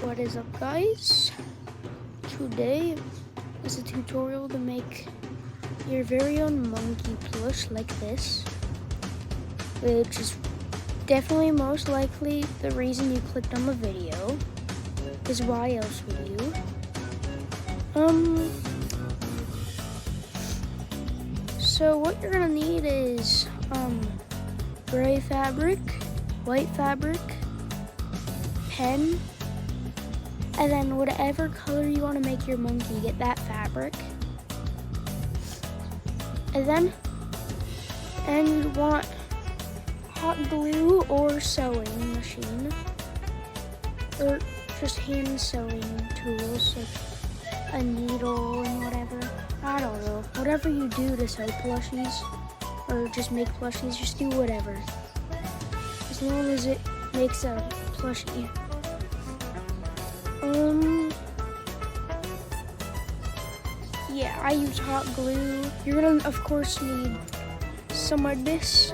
What is up, guys? Today is a tutorial to make your very own monkey plush like this, which is definitely most likely the reason you clicked on the video, because why else would you? So what you're gonna need is gray fabric, white fabric, pen, and then whatever color you want to make your monkey, get that fabric. And you want hot glue or sewing machine, or just hand sewing tools like a needle and whatever. I don't know. Whatever you do to sew plushies or just make plushies, just do whatever. As long as it makes a plushie. Yeah, I use hot glue. You're gonna, of course, need some of this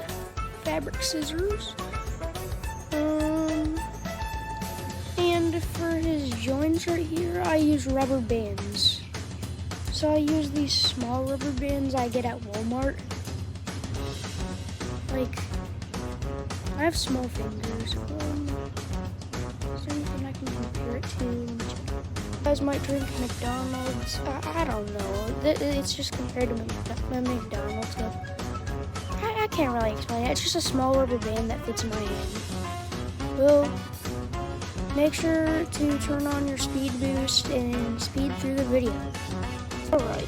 fabric scissors. And for his joints right here, I use rubber bands. So I use these small rubber bands I get at Walmart. Like, I have small fingers. Is there anything I can compare it to? You guys might drink McDonald's. I don't know. It's just compared to McDonald's. I can't really explain it. It's just a small rubber band that fits in my hand. Well, make sure to turn on your speed boost and speed through the video. Alright,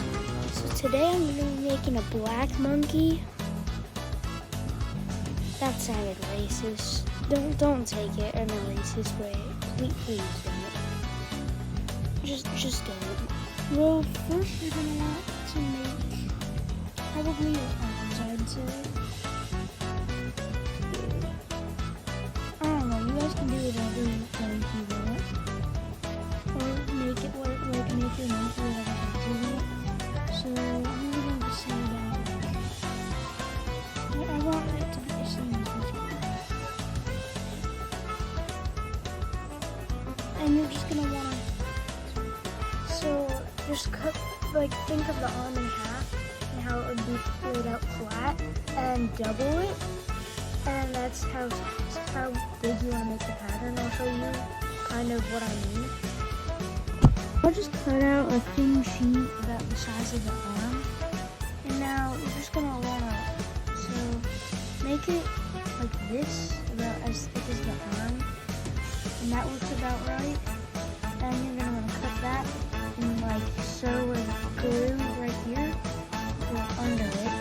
so today I'm going to be making a black monkey. That sounded racist. Don't take it in a racist way. Please don't. Just don't. Well, first you're going to want to make probably your arms, I'd say. I don't know, you guys can do whatever you want. Or make it like make your monkey whatever. So I'm going to say that I want it to be the same as this one. And you're just going to want to, so just cut, like think of the arm in half and how it would be laid out flat and double it. And that's how big you want to make the pattern. I'll show you kind of what I mean. I'll just cut out a thin sheet about the size of the arm. And now you're just going to want to, make it like this, about as thick as the arm. And that looks about right. And you're going to want to cut that and like sew with glue right here or under it.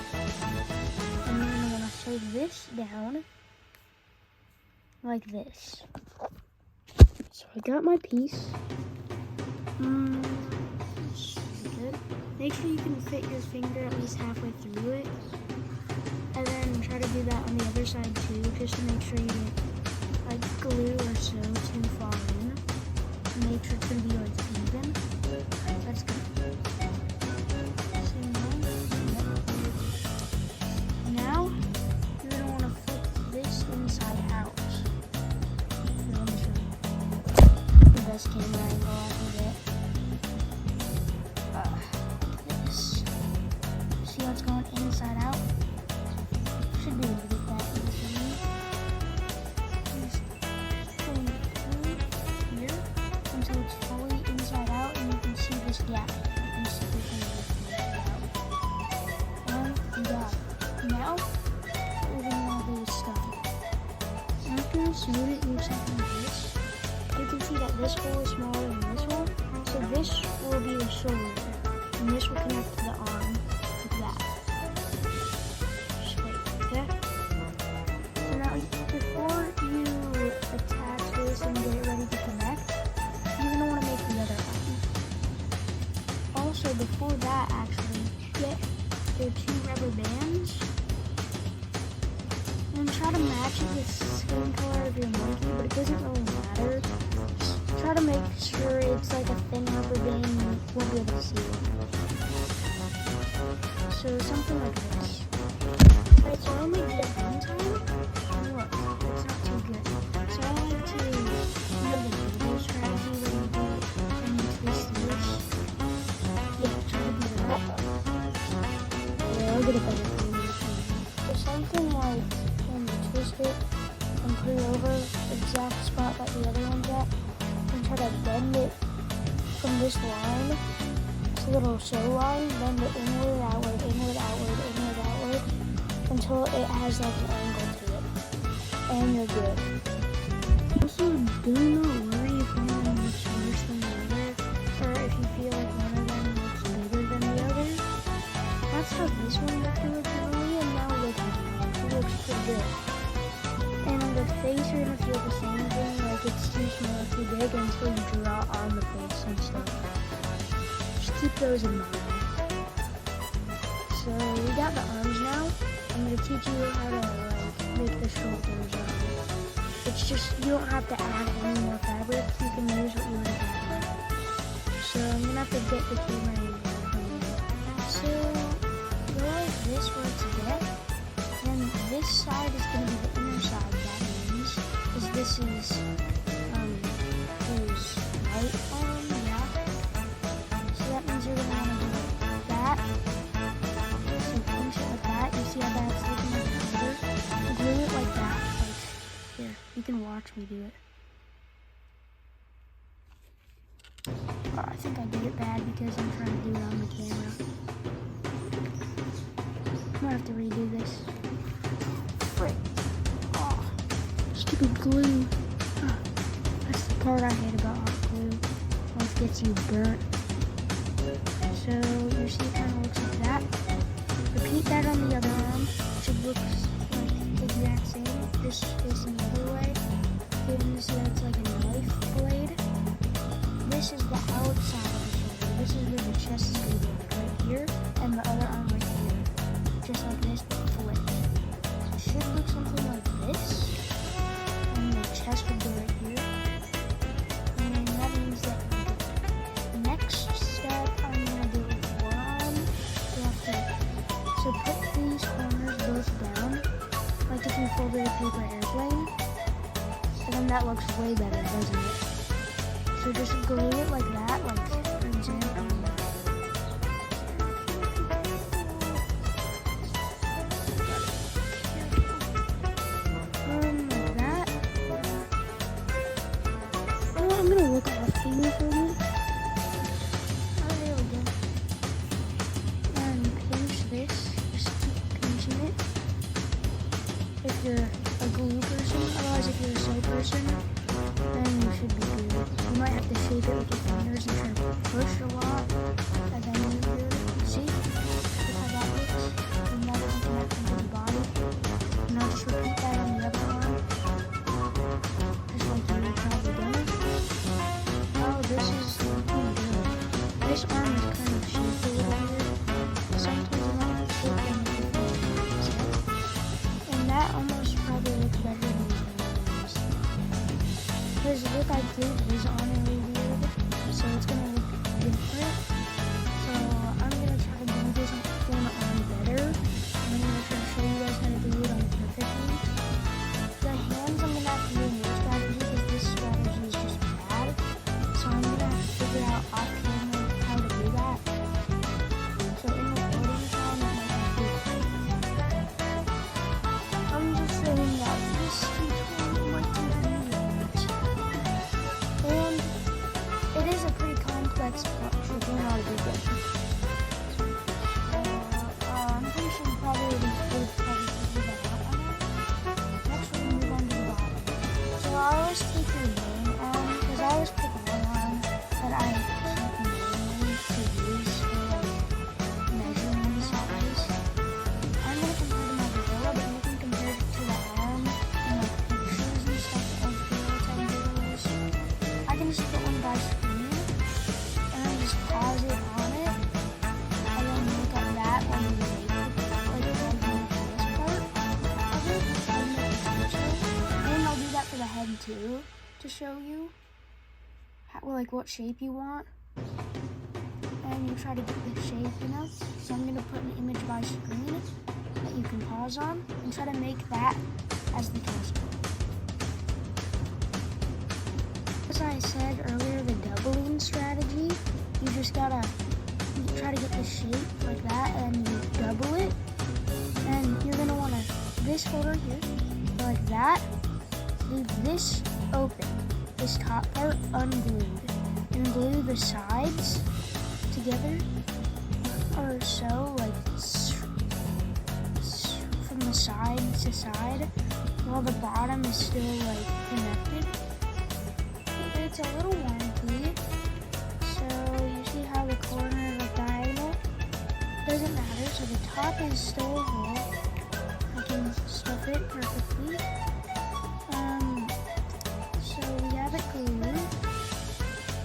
And you're going to want to sew this down like this. So I got my piece. Good. Make sure you can fit your finger at least halfway through it. And then try to do that on the other side too, just to make sure you don't like glue or sew too far in. Make sure it's going to be like even. That's good. Now, you're going to want to flip this inside out. Let me show you. The best camera angle I can get. This. See how it's going inside out? Should be able to get that easily. Just going through here until it's fully inside out, and you can see this gap. You see the thing and you got it. Now, what we're going to want to do is stuff it. After you sew it, you something like this. You can see that this hole is smaller than this hole, so this will be the shoulder, and this will connect to the arm like that. Just wait, okay? So now, before you attach this and get it ready to connect, you're going to want to make the other arm. Also, before that, actually, get the two rubber bands and try to match it with the skin color of your monkey, but it doesn't really matter. Just try to make sure it's like a thin rubber band and you won't be able to see it. So something like this. Alright, so I only did it one time, and look, it's not too good. So I like to do the video strategy over the exact spot that the other one's at, and try to bend it from this line, this little show line, bend it inward, outward, inward, outward, inward, outward, until it has like an angle to it, and you're good. Also, do not worry if one looks worse than the other, or if you feel like one of them looks bigger than the other. That's how this one looked originally, and now look at it. It looks pretty good. And on the face, you're gonna feel the same thing, like it's too small or too big until you draw on the face and stuff. Just keep those in mind. So we got the arms now. I'm gonna teach you how to like make the shoulders. It's just, you don't have to add any more fabric. You can use what you already have. So I'm gonna have to get the camera in there. So go like this where it's wet. Then this side is gonna be the inner side. That means, because this is his right arm, yeah. So that means you're gonna wanna do like that. So pinch it like that. You see how that's looking like a finger? Glue it like that. Here, you can watch me do it. Oh, I think I did it bad because I'm trying to do it on the camera. I'm gonna have to redo this. Frick. Oh, stupid glue. Oh, that's the part I hate about hot glue. Well, it gets you burnt. So, you see it kind of looks like that. Repeat that on the other arm, which it looks like the exact same. This is another way. You see that it's like a knife blade. This is the outside of the shoulder. This is where the chest is going to be, right here, and the other arm right here. Just like this, but flipped. So it should look something like this. And the chest would go right here. And that means that the next step, I'm going to do with forearm. So put these corners both down. Like if you folded a paper airplane, and then that looks way better, doesn't it? So just glue it like that, like for example. Like that. Oh, I'm gonna look off camera for a minute. Oh, there we go. And pinch this. Just keep pinching it. If you're a glue person, otherwise if you're a sew person, then you should be good. You might have to shape it with your fingers and try to push a lot, and then you do it. See? Look how that looks. And that will connect into the body. And I'll just repeat that on the other arm. Just like you would probably done it. Oh, this is looking good. This arm is kind of shaped a little weird. Sometimes you might have to flip them. That almost probably looks better than the other ones. Because look, I glued his on really weird, so it's gonna look different. So I'm gonna try to do this one on better. I'm gonna try to show you guys how to do it on perfectly. The hands I'm gonna have to do more strategy because this strategy is just bad. So I'm gonna have to figure out off camera how to do that. So in recording time, it might be good. I'm just saying that this tutorial might be convenient. And it is a pretty complex plush if you're not a beginner. I'm pretty sure you probably would probably figure that out by now. Next we're going to move on to the bottom. So I always take your main arm, because I always pick one arm that I keep mainly to use for like measuring size. I'm going to compare to my gorilla, but you can compare it to the arm and like pictures and stuff of gorilla type gorillas. I can just put one by screen and then just pause it on it and then look at that when you make it, like when you make this part of it and make the picture. And I'll do that for the head too to show you how, like what shape you want. And you try to get the shape, you know? So I'm going to put an image by screen that you can pause on and try to make that as the torso. As I said earlier, the doubling strategy, you just gotta try to get the shape like that and you double it. And you're gonna wanna, this folder here, like that, leave this open, this top part unglued, and glue the sides together, or so, like from the side to side, while the bottom is still like connected. It's a little wonky, so you see how the corner is diagonal? Doesn't matter, so the top is still a hole. I can stuff it perfectly. So we have it glued,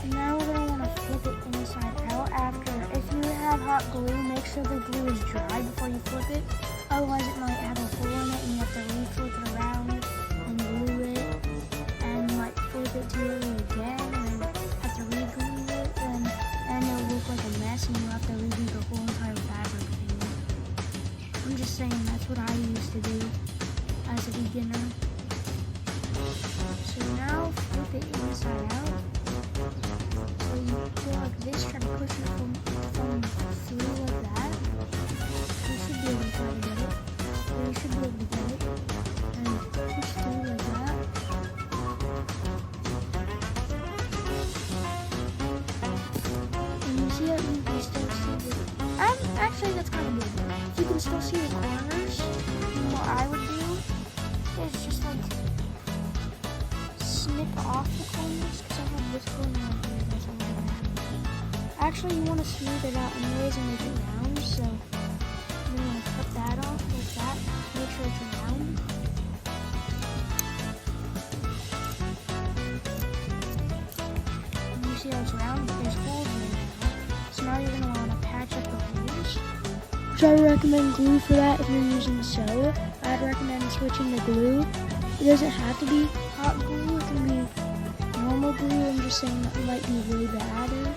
and now we're gonna want to flip it inside out. After, if you have hot glue, make sure the glue is dry before you flip it. Otherwise, it might have a hole in it, and you have to re-flip it around and glue it, and like flip it together again, and then have to re-glue it, and it'll look like a mess, and you have to redo the whole entire fabric thing. I'm just saying that's what I used to do as a beginner. So now flip it inside out. So you go like this, try to push it from through like that. You should be able to try to get it. Or you should be able to get it. And push through like that. And you see how you can still see the... Actually, that's kind of good. If you can still see the corners, what I would do is just like snip off the corners, because I have this corner right here that's a little bad. Actually, you want to smooth it out anyways and make it round, so you want to cut that off like that. Make sure it's round. And you see how it's round, but there's holes in it now. So now you're going to want to patch up the holes. Which I recommend glue for that if you're using sew. I'd recommend switching to glue. It doesn't have to be hot glue, it can be normal glue. I'm just saying that might be way badder,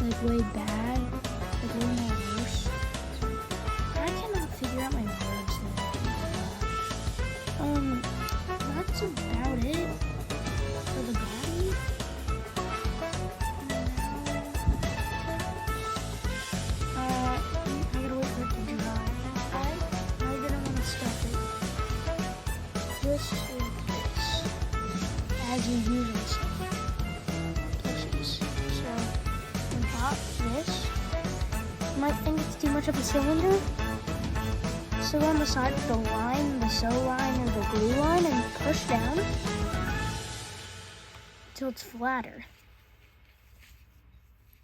like way bad, like way more worse. I cannot figure out my words there. That's about it for the body. I gotta wait for it to dry. Now you're gonna want to stuff it. This as you usually stuff plushies. So on top this, you might think it's too much of a cylinder. So on the side with the line, the sew line or the glue line, and push down until it's flatter.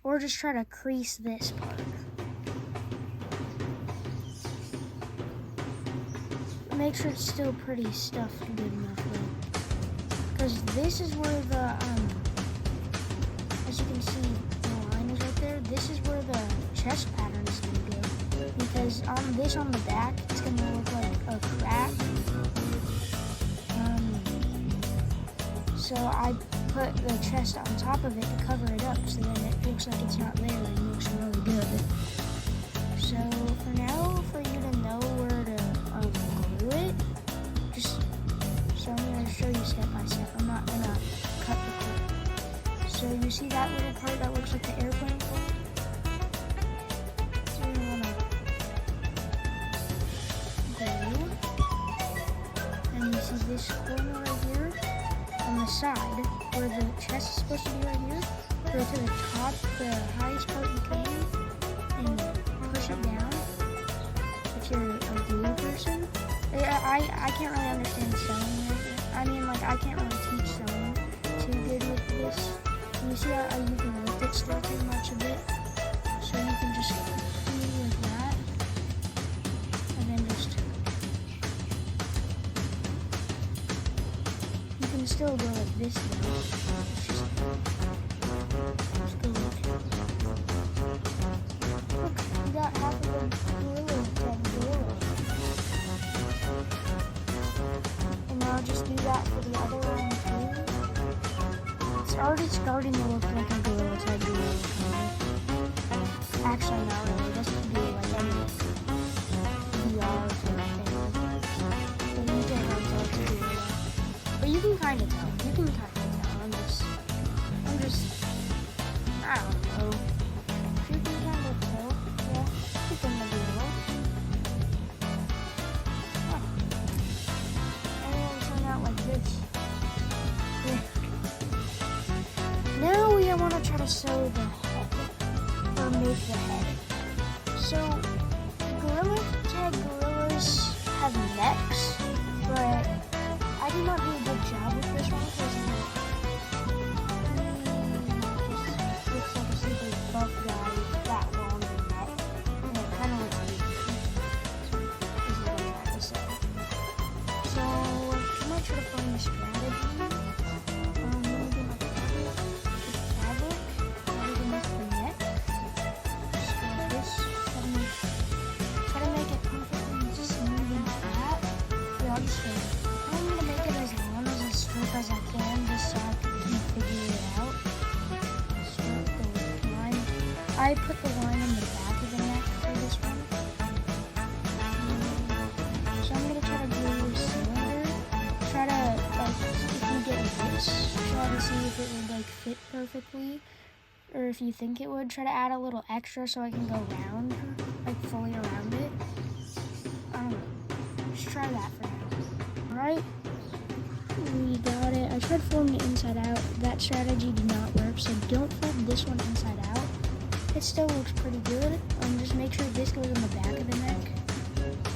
Or just try to crease this part. Make sure it's still pretty stuffed good enough though. Because this is where the, as you can see, the line is right there. This is where the chest pattern is going to go. Because on this on the back, it's going to look like a crack. So I put the chest on top of it to cover it up, so then it looks like it's not there and it looks really good. So for now, for you to know where to glue it, so I'm going to show you step by step. I'm not going to cut the clip. So you see that little part that looks like the airplane part? So you want to glue. And you see this corner right here on the side where the chest is supposed to be right here. Go to the top, the highest part you can, and push it down. If you're a glue person. I can't really understand sewing right now. I mean, like, I can't really teach sewing too good with this. And you see how you can lift it still too much of it. So you can just glue like that. And then just, you can still go like this though. It's just go like, look, you got half of the gorilla tag gorilla. And now just do that for the other one too. It's already starting to look like a gorilla type gorilla. Actually, not really. This could be like any VR sort of thing. But you can't really tell it's a gorilla. But you can kind of tell. You can kind of tell. I'm just, I don't know. You can kind of tell. Yeah, you can maybe know. Like this. to sew the head, or make the head. So, gorillas have necks, but I did not do a good job with this one because he just looks like a super buff guy with that long neck, and it kind of looks weird, is what I'm trying to say. So, I might try to find a strategy. As I can, just so I can figure it out. Start the line. I put the line on the back of the neck for this one. So I'm gonna try to do a cylinder. Try to if you get this, try to see if it would fit perfectly, or if you think it would. Try to add a little extra so I can go round, fully around it. Just try that for now. All right. We got it. I tried folding it inside out. That strategy did not work, so don't fold this one inside out. It still looks pretty good. Just make sure this goes on the back of the neck.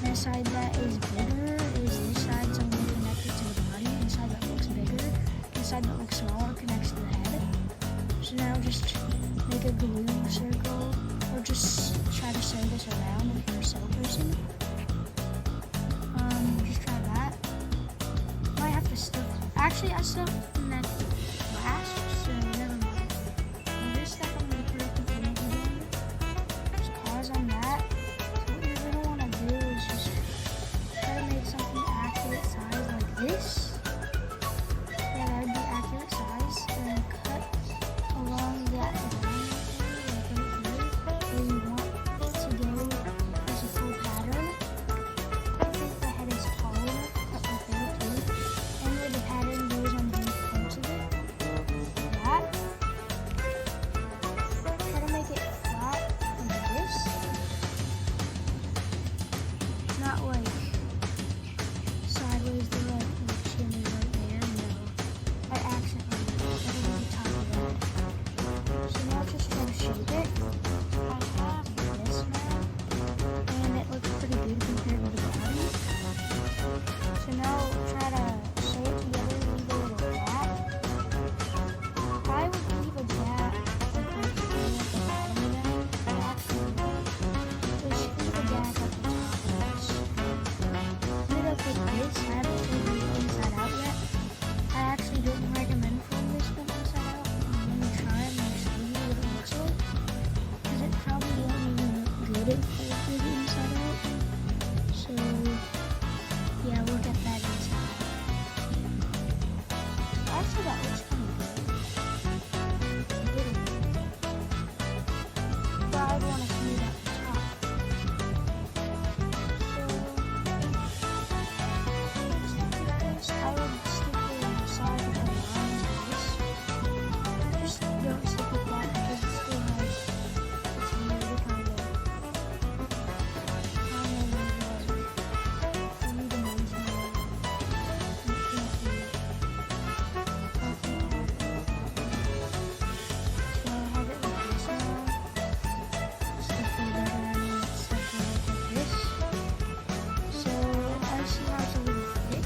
And the side that is bigger is this side, so I'm going to connect it to the body. The side that looks bigger, the side that looks smaller connects to the head. So now just make a glue circle, or just try to sew this around if you're a sew person. Just try that. Might have to stuff. Actually, I stuffed the neck last, so never mind. And this stuff I'm going to put up the thing again. Just pause on that. So what you're going to want to do is just try to make something accurate size like this. Yeah, that would be accurate size. And then cut along that line right here, where you want it to go as a full pattern. I think the head is tall enough, cut right there too. And where the pattern goes on both parts of it. That. Try to make it flat like this. Not sideways the chin is right there. No. I accidentally put it on the top of that. So now just try to shape it. I have this now, and it looks pretty good compared to the body. So now try to sew it together, leave a little gap. I would leave a gap right here at the bottom of that. But actually, just leave a gap at the top of this. Ended up with this. I haven't figured it inside out yet. I actually don't recommend folding this one inside out. I'm going to try and show you what it looks like, because it probably won't even look good if folded inside out. So yeah, we'll get that inside. Actually, that looks kind of good. But I want to smooth out the top. So I would stick it on the side of the lines like this. Just don't stick it flat because it still has its weird kind of three-dimensional. You can't do it. So I have it like this now. Stick it together and stuff it like this. So I see how it's a little thick.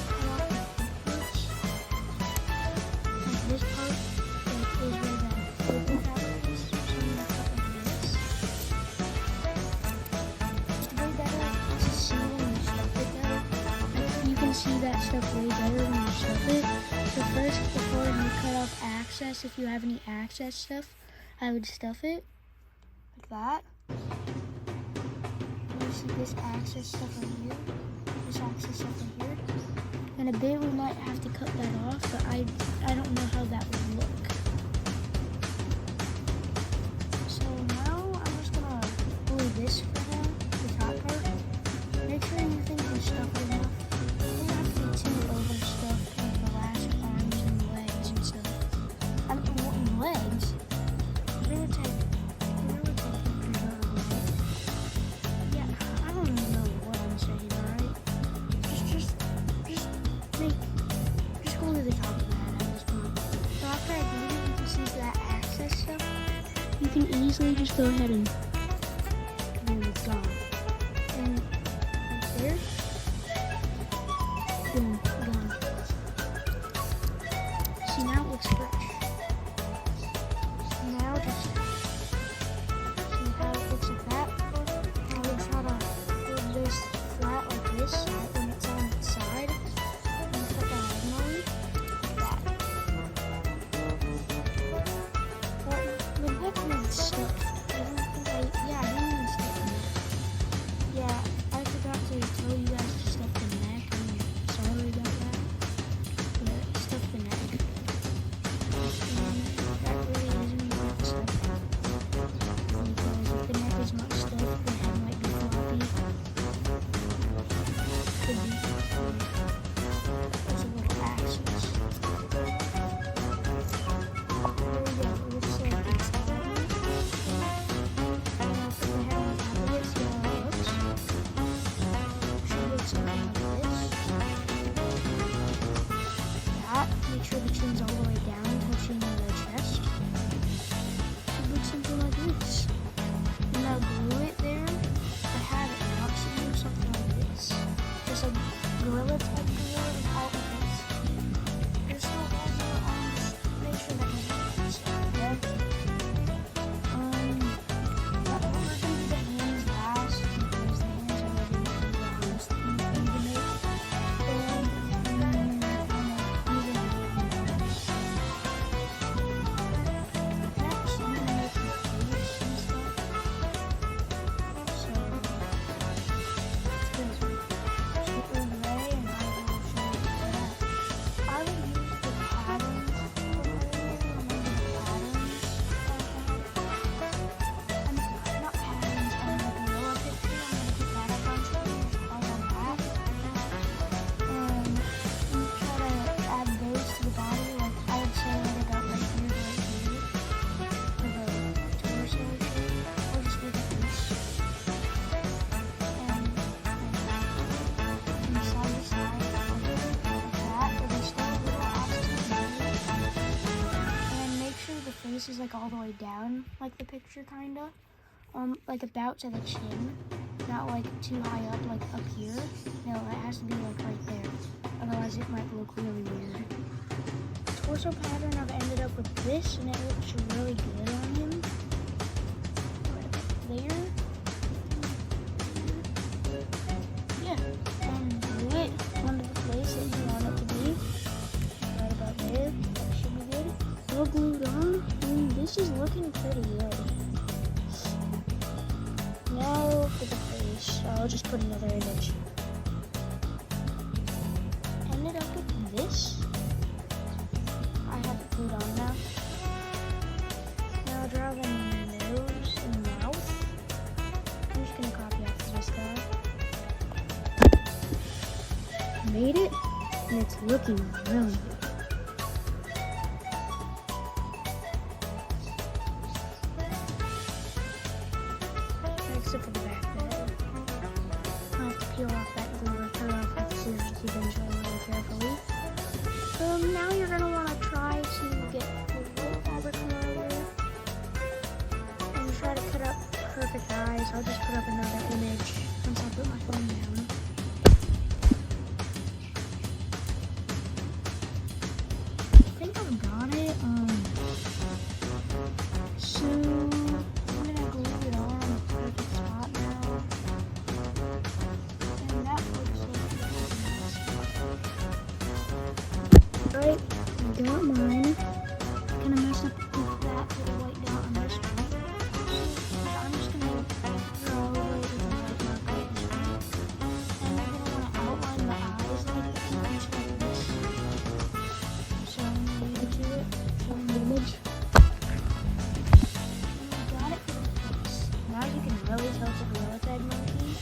I want the thickness. Like this part is where the open fabric is. So I'm going to cut like this. It's way better to see when you stuff it though. You can see that stuff way better when you stuff it. So first, before you cut off excess, if you have any excess stuff, I would stuff it like that. You see this excess stuff right here, this excess stuff right here. In a bit, we might have to cut that off, but I don't know how that would look. So now I'm just gonna glue this for now, the top part. Make sure you think you stuff it enough. You don't have to be too overstuffed with the last arms and legs and stuff. I mean, legs? You're gonna take pictures of the legs. Yeah, I don't even know what I'm saying, alright? Just go to the top of that at this point. So after I glue it, you can see that excess stuff. You can easily just go ahead and boom, it's gone. And right there. Boom, gone. See, now it looks fresh. Now just see how it looks like that. Now we'll try to hold this flat like this when it's on its side. And cut diagonally like that. But the neck needs stuff. I don't think yeah, I didn't even stuff the neck. Yeah, I forgot to tell you guys to stuff the neck. I'm sorry about that. But stuff the neck. That really isn't enough stuff. Because if the neck is not stuffed, the head might be floppy. Could be there's a little axis. There we go. It looks like it's done. Now put the head on top of it, see how it looks. Should look something like this. That. Make sure the chin's all the way down, touching the chest. Should look something like this. And I glue it there. I have it now. It should look something like this. Just a gorilla type glue and all of this. There's no holes in the arms. Make sure that you have that stuff, yeah? We're gonna do the hands last because the hands are really the hardest thing to make. Is like all the way down, like the picture kinda, like about to the chin, not like too high up, like up here. No, it has to be like right there. Otherwise, it might look really weird. Torso pattern, I've ended up with this, and it looks really good on him. Right there. Yeah, glue it onto the place that you want it to be. Right about there. That should be good. All glued on. This is looking pretty good. Now for the face. I'll just put another image. Ended up with this. I have it glued on now. Now draw the nose and mouth. I'm just gonna copy after this guy. Made it, and it's looking really good. Except for the back there. I have to peel off that glue or cut it off with the scissors eventually really carefully. Now you're going to want to try to get the wool fabric from over there. And try to cut up perfect eyes. I'll just put up another image once I put my phone down. I think I've got it. So I'm going to glue it on a perfect spot now. And that looks like right, I got mine. Gonna mess up with that little white dot on this one. So I'm just gonna draw over it with a white marker this one. And you're gonna want to outline the eyes like this, like this. So I'm gonna leave it to it, show the image. And we got it for the face. Now you can really tell it's a gorilla-fed monkey.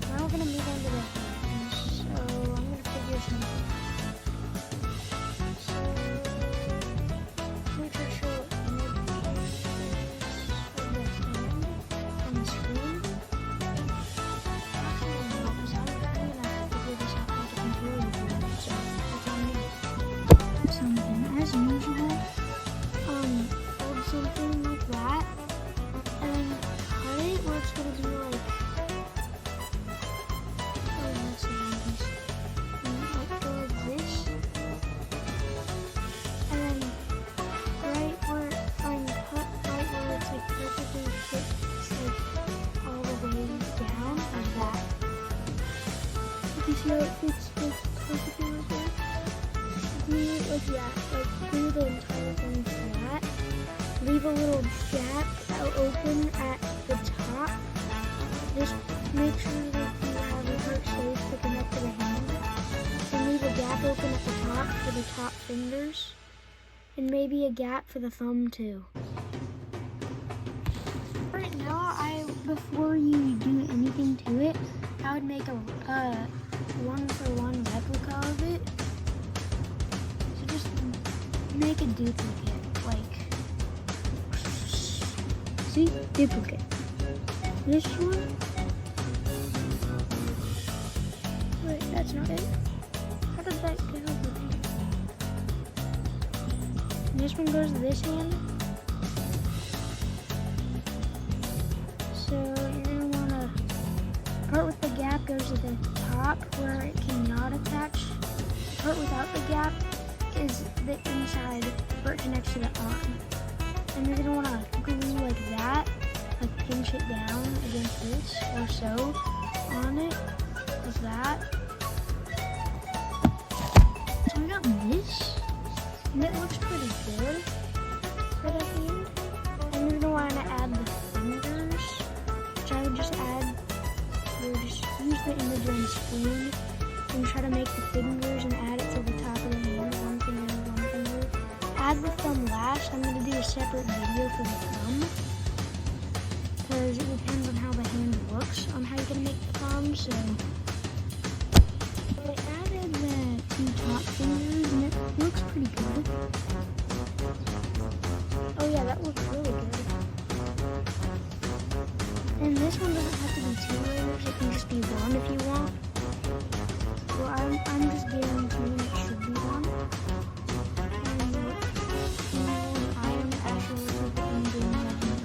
Now we're gonna move on to the hands. So I'm gonna figure something out. So No, it fits perfectly right there. Do it like that. Like do the entire thing flat. Leave a little gap open at the top. Just make sure that you have a part safe to connect to the hand. And leave a gap open at the top for the top fingers. And maybe a gap for the thumb too. Right now, before you do anything to it, I would make a one-for-one replica of it. So just make a duplicate, like, see, duplicate. This one, wait, that's not it. How did that go? This one goes to this hand. So you're gonna wanna, part with the gap goes to the top where it cannot attach. The part without the gap is the inside where it connects to the arm. And you're gonna wanna glue like that, like pinch it down against this or so on it, like that. So we got this. And it looks pretty good right at the end. And you're gonna want to add the fingers, which I would just add, you would just use the imager and spoon and try to make the fingers and add it to the top of the hand, one finger, one finger. Add the thumb last. I'm gonna do a separate video for the thumb because it depends on how the hand looks on how you're gonna make the thumb, so. I added the two top fingers and it looks pretty good. Oh yeah, that looks really good. And this one doesn't have to be 2 layers, it can just be 1 if you want. Well, I'm just guaranteeing it should be 1. And I am actually doing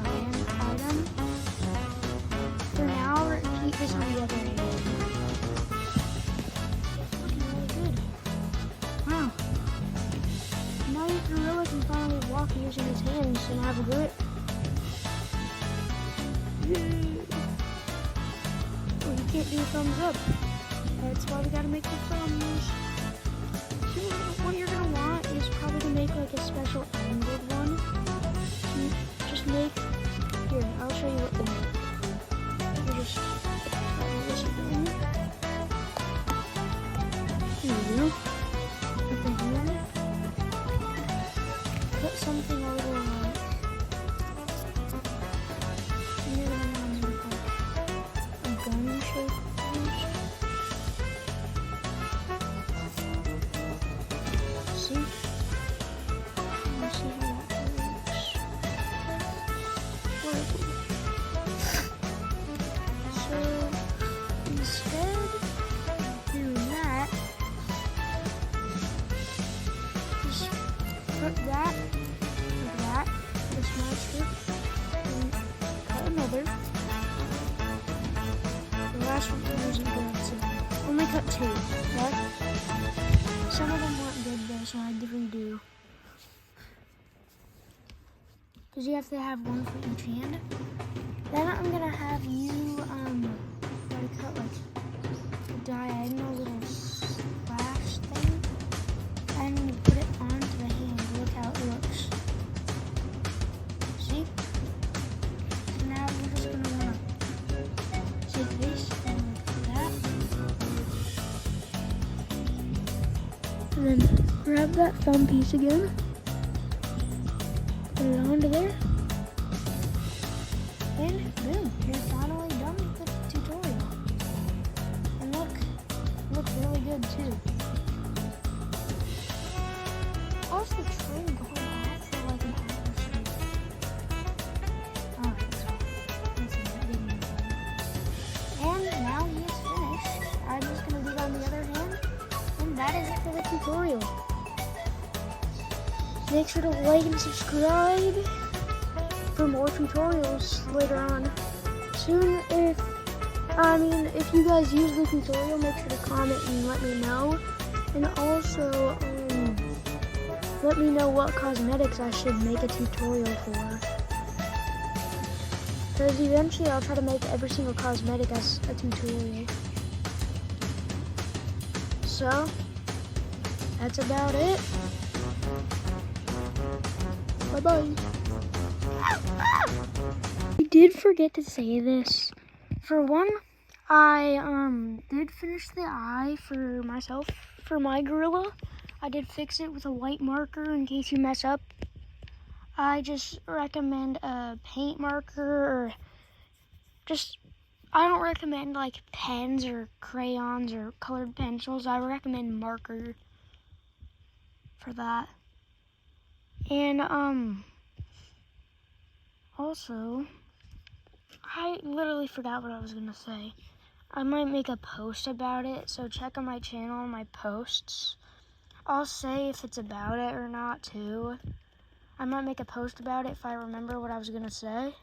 an item. For now, we're gonna keep this on the other hand. Gorilla can finally walk using his hands and have a grip. Well, you can't do thumbs up. That's why we gotta make the thumbs. So what you're gonna want is probably to make like a special angled one. So you just make, here, I'll show you what to make. You just this thing. Here you go. Put the hand. Put something a little like, you're gonna want to make like a gun shape first. See? Let's see how that works. So instead of doing that, just put that. A small strip and cut another. The last one wasn't good, so only cut 2, okay? Some of them weren't good though, so I had to redo. Because you have to have one for each hand. Then I'm gonna have you cut like a diagonal little slash thing and put it onto the hand. Look how it looks. So now we're just going to want to take this and do that. And then grab that thumb piece again. Put it onto there. And boom, you're finally done with the tutorial. And look really good too. How's the train going off for like an hour straight? Alright, so that's not getting done. And now he is finished. I'm just going to do it on the other hand. And that is it for the tutorial. Make sure to like and subscribe for more tutorials later on. Soon, if you guys use the tutorial, make sure to comment and let me know. And also, let me know what cosmetics I should make a tutorial for. Because eventually I'll try to make every single cosmetic as a tutorial. So, that's about it. Bye-bye. I did forget to say this. For one, I did finish the eye for myself, for my gorilla. I did fix it with a white marker in case you mess up. I just recommend a paint marker, or I don't recommend like pens or crayons or colored pencils. I recommend marker for that. And also, I literally forgot what I was gonna say. I might make a post about it, so check on my channel and my posts. I'll say if it's about it or not too. I might make a post about it if I remember what I was gonna say.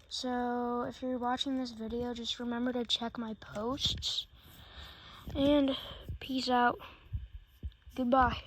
So if you're watching this video, just remember to check my posts. And peace out. Goodbye.